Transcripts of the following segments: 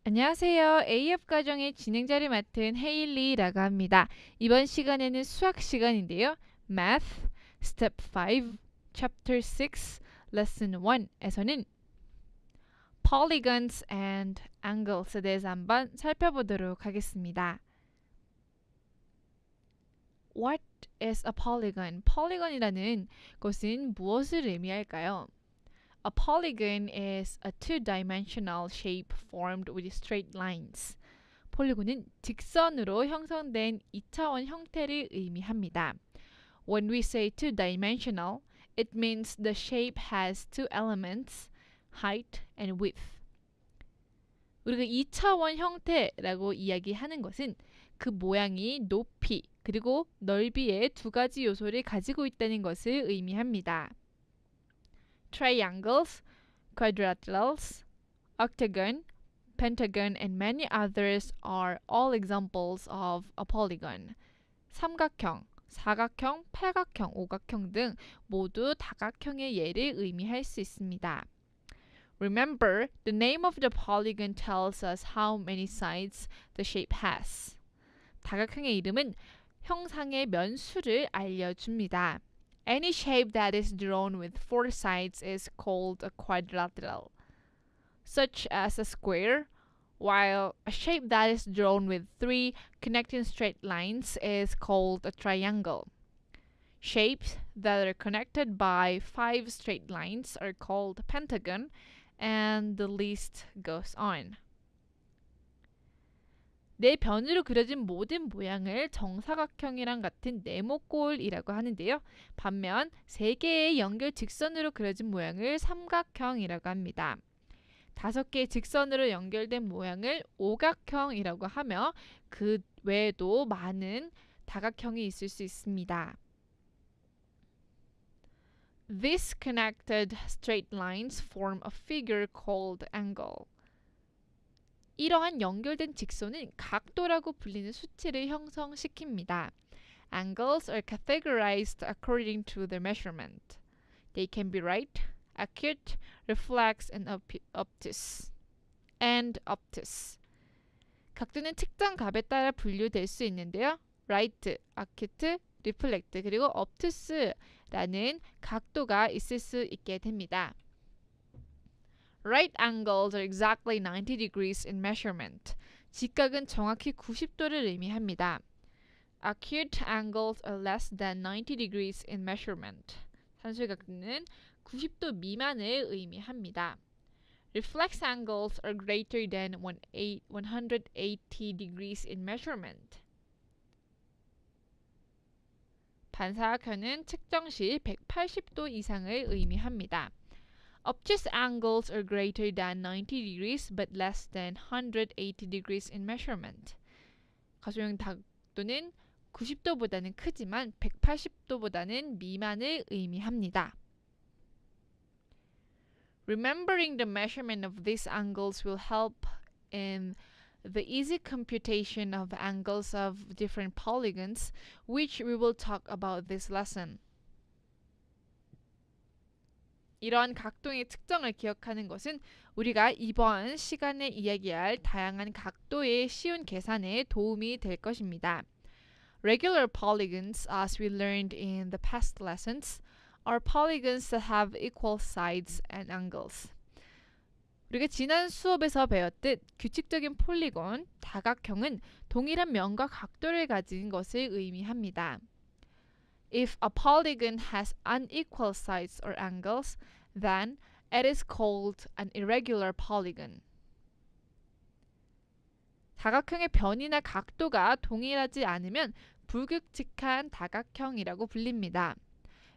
안녕하세요. AF 과정의 진행자를 맡은 헤일리라고 합니다. 이번 시간에는 수학 시간인데요. Math, Step 5, Chapter 6, Lesson 1에서는 Polygons and Angles에 대해서 한번 살펴보도록 하겠습니다. What is a polygon? polygon이라는 것은 무엇을 의미할까요? A polygon is a two-dimensional shape formed with straight lines. 폴리곤은 직선으로 형성된 2차원 형태를 의미합니다. When we say two-dimensional, it means the shape has two elements, height and width. 우리가 2차원 형태라고 이야기하는 것은 그 모양이 높이 그리고 넓이의 두 가지 요소를 가지고 있다는 것을 의미합니다. Triangles, quadrilaterals, octagon, pentagon, and many others are all examples of a polygon. 삼각형, 사각형, 팔각형, 오각형 등 모두 다각형의 예를 의미할 수 있습니다. Remember, the name of the polygon tells us how many sides the shape has. 다각형의 이름은 형상의 면수를 알려줍니다. Any shape that is drawn with four sides is called a quadrilateral, such as a square, while a shape that is drawn with three connecting straight lines is called a triangle. Shapes that are connected by five straight lines are called a pentagon, and the list goes on. 네 변으로 그려진 모든 모양을 정사각형이랑 같은 네모꼴이라고 하는데요. 반면 세 개의 연결 직선으로 그려진 모양을 삼각형이라고 합니다. 5개의 직선으로 연결된 모양을 오각형이라고 하며 그 외에도 많은 다각형이 있을 수 있습니다. These connected straight lines form a figure called angle. 이러한 연결된 직선은 각도라고 불리는 수치를 형성시킵니다. Angles are categorized according to their measurement. They can be right, acute, reflex, and obtuse. 각도는 특정 값에 따라 분류될 수 있는데요. right, acute, reflect, 그리고 obtuse라는 각도가 있을 수 있게 됩니다. Right angles are exactly 90 degrees in measurement. 직각은 정확히 90도를 의미합니다. Acute angles are less than 90 degrees in measurement. 산술각도는 90도 미만을 의미합니다. Reflex angles are greater than 180 degrees in measurement. 반사각형은 측정 시 180도 이상을 의미합니다. Obtuse angles are greater than 90 degrees but less than 180 degrees in measurement. 가소형 각도는 90도보다는 크지만 180도보다는 미만을 의미합니다. Remembering the measurement of these angles will help in the easy computation of angles of different polygons, which we will talk about this lesson. 이러한 각도의 측정을 기억하는 것은 우리가 이번 시간에 이야기할 다양한 각도의 쉬운 계산에 도움이 될 것입니다. Regular polygons, as we learned in the past lessons, are polygons that have equal sides and angles. 우리가 지난 수업에서 배웠듯 규칙적인 폴리곤, 다각형은 동일한 면과 각도를 가진 것을 의미합니다. If a polygon has unequal sides or angles, then it is called an irregular polygon. 다각형의 변이나 각도가 동일하지 않으면 불규칙한 다각형이라고 불립니다.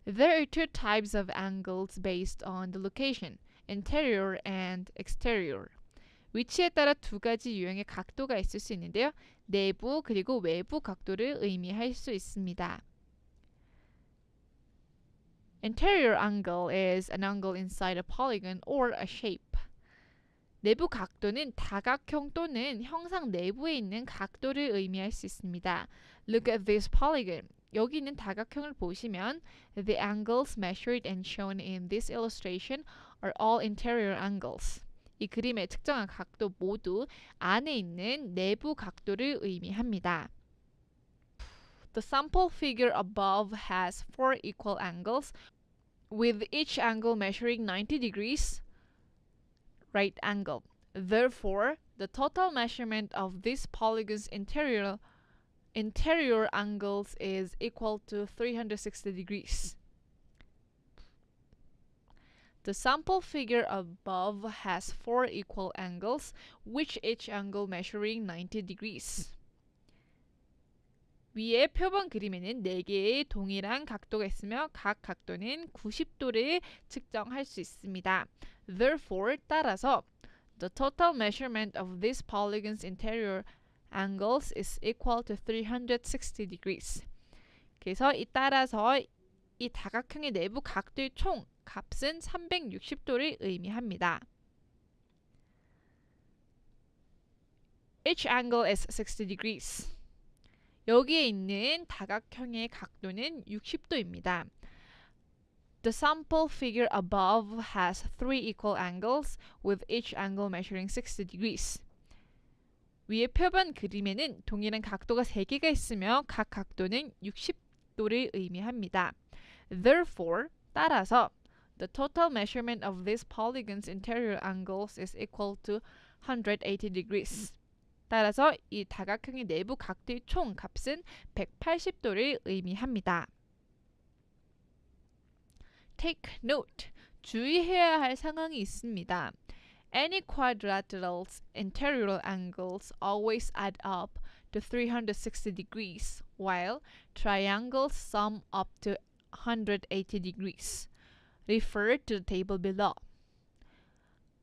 There are two types of angles based on the location, interior and exterior. 위치에 따라 두 가지 유형의 각도가 있을 수 있는데요. 내부 그리고 외부 각도를 의미할 수 있습니다. Interior angle is an angle inside a polygon or a shape. 내부 각도는 다각형 또는 형상 내부에 있는 각도를 의미할 수 있습니다. Look at this polygon. 여기 있는 다각형을 보시면 the angles measured and shown in this illustration are all interior angles. 이 그림에 측정한 각도 모두 안에 있는 내부 각도를 의미합니다. The sample figure above has four equal angles, with each angle measuring 90 degrees right angle. Therefore, the total measurement of this polygon's interior angles is equal to 360 degrees. The sample figure above has four equal angles, which each angle measuring 90 degrees. 위의 표본 그림에는 4개의 동일한 각도가 있으며 각 각도는 90도를 측정할 수 있습니다. Therefore, 따라서 the total measurement of this polygon's interior angles is equal to 360 degrees. 그래서 따라서 이 다각형의 내부 각도의 총 값은 360도를 의미합니다. Each angle is 60 degrees. 여기에 있는 다각형의 각도는 60도입니다. The sample figure above has three equal angles, with each angle measuring 60 degrees. 위의 표본 그림에는 동일한 각도가 3개가 있으며 각 각도는 60도를 의미합니다. Therefore, 따라서 the total measurement of this polygon's interior angles is equal to 180 degrees. 따라서 이 다각형의 내부 각도의 총 값은 180도를 의미합니다. Take note. 주의해야 할 상황이 있습니다. Any quadrilateral's interior angles always add up to 360 degrees, while triangles sum up to 180 degrees. Refer to the table below.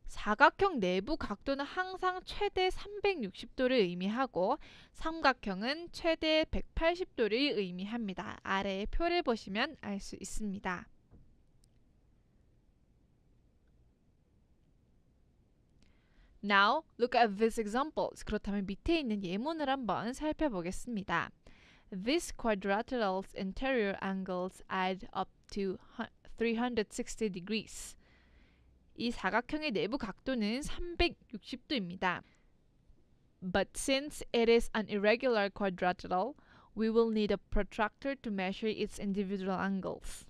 사각형 내부 각도는 항상 최대 360도를 의미하고 삼각형은 최대 180도를 의미합니다. 아래의 표를 보시면 알 수 있습니다. Now, look at these examples. 그렇다면 밑에 있는 예문을 한번 살펴보겠습니다. This quadrilateral's interior angles add up to 360 degrees. 이 사각형의 내부 각도는 360도입니다. But since it is an irregular quadrilateral, we will need a protractor to measure its individual angles.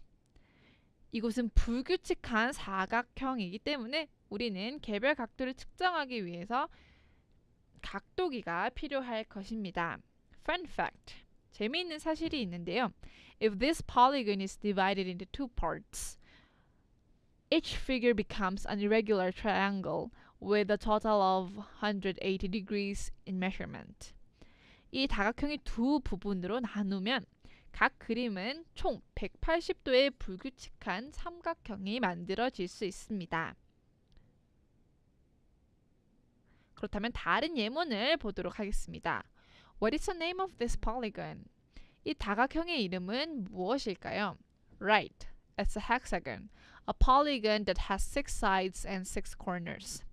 이곳은 불규칙한 사각형이기 때문에 우리는 개별 각도를 측정하기 위해서 각도기가 필요할 것입니다. Fun fact. 재미있는 사실이 있는데요. If this polygon is divided into two parts, each figure becomes an irregular triangle with a total of 180 degrees in measurement. 이 다각형이 두 부분으로 나누면 각 그림은 총 180도의 불규칙한 삼각형이 만들어질 수 있습니다. 그렇다면 다른 예문을 보도록 하겠습니다. What is the name of this polygon? 이 다각형의 이름은 무엇일까요? Right, it's a hexagon. A polygon that has 6 sides and 6 corners.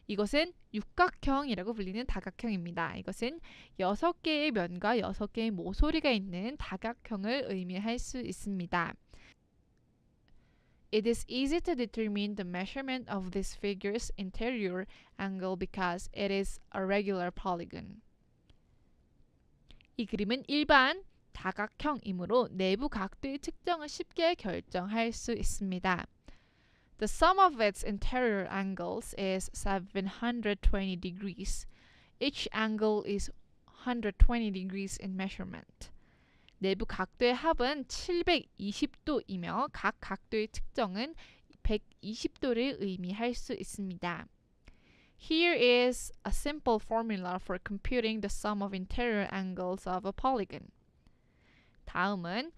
이것은 육각형이라고 불리는 다각형입니다. 이것은 6개의 면과 6개의 모서리가 있는 다각형을 의미할 수 있습니다. It is easy to determine the measurement of this figure's interior angle because it is a regular polygon. 이 그림은 일반 다각형이므로 내부 각도의 측정을 쉽게 결정할 수 있습니다. The sum of its interior angles is 720 degrees. Each angle is 120 degrees in measurement. 내부 각도의 합은 720도이며 각 각도의 측정은 120도를 의미할 수 있습니다. Here is a simple formula for computing the sum of interior angles of a polygon. 다음은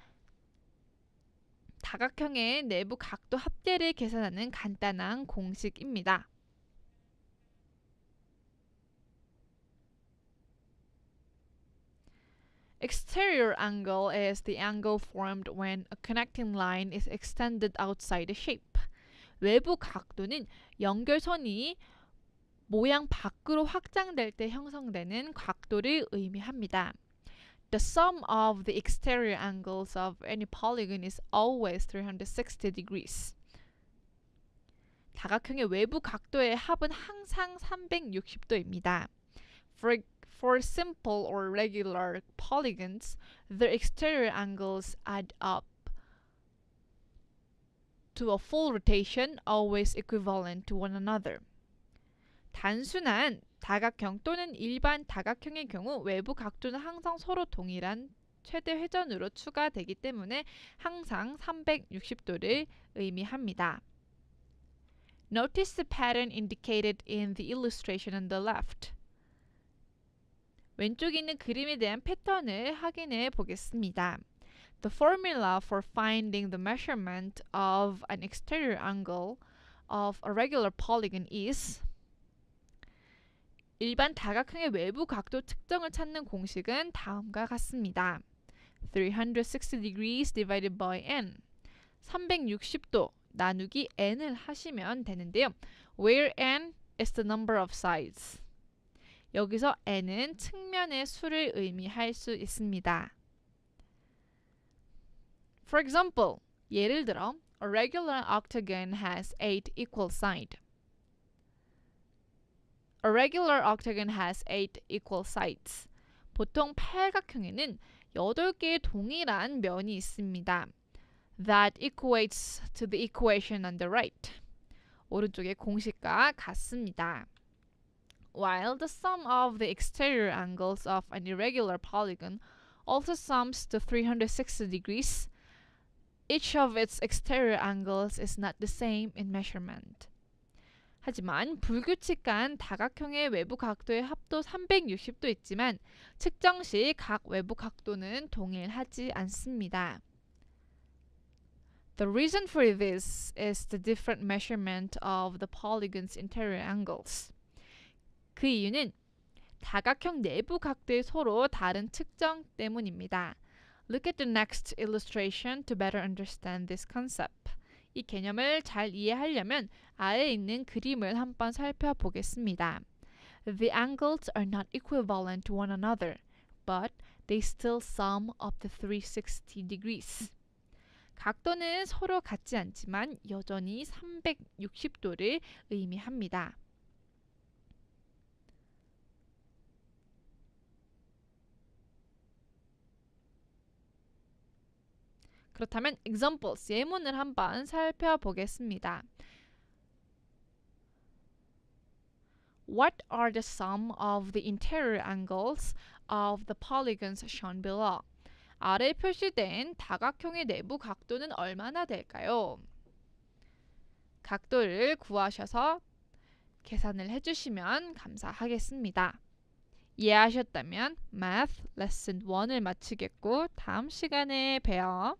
다각형의 내부 각도 합계를 계산하는 간단한 공식입니다. Exterior angle is the angle formed when a connecting line is extended outside the shape. 외부 각도는 연결선이 모양 밖으로 확장될 때 형성되는 각도를 의미합니다. The sum of the exterior angles of any polygon is always 360 degrees. 다각형의 외부 각도의 합은 항상 360도입니다. For simple or regular polygons, their exterior angles add up to a full rotation always equivalent to one another. 단순한 다각형 또는 일반 다각형의 경우 외부 각도는 항상 서로 동일한 최대 회전으로 추가되기 때문에 항상 360도를 의미합니다. Notice the pattern indicated in the illustration on the left. 왼쪽에 있는 그림에 대한 패턴을 확인해 보겠습니다. The formula for finding the measurement of an exterior angle of a regular polygon is 일반 다각형의 외부 각도 측정을 찾는 공식은 다음과 같습니다. 360 degrees divided by n 360도 나누기 n을 하시면 되는데요. Where n is the number of sides. 여기서 n은 측면의 수를 의미할 수 있습니다. For example, 예를 들어 A regular octagon has 8 equal sides. A regular octagon has 8 equal sides. 보통 팔각형에는 8개의 동일한 면이 있습니다. That equates to the equation on the right. 오른쪽의 공식과 같습니다. While the sum of the exterior angles of an irregular polygon also sums to 360 degrees, each of its exterior angles is not the same in measurement. 하지만 불규칙한 다각형의 외부 각도의 합도 360도 있지만 측정 시 각 외부 각도는 동일하지 않습니다. The reason for this is the different measurement of the polygon's interior angles. 그 이유는 다각형 내부 각도의 서로 다른 측정 때문입니다. Look at the next illustration to better understand this concept. 이 개념을 잘 이해하려면 아래에 있는 그림을 한번 살펴보겠습니다. The angles are not equivalent to one another, but they still sum up to 360 degrees. 각도는 서로 같지 않지만 여전히 360도를 의미합니다. 그렇다면 examples, 예문을 한번 살펴보겠습니다. What are the sum of the interior angles of the polygons shown below? 아래 표시된 다각형의 내부 각도는 얼마나 될까요? 각도를 구하셔서 계산을 해주시면 감사하겠습니다. 이해하셨다면 Math Lesson 1을 마치겠고 다음 시간에 봬요.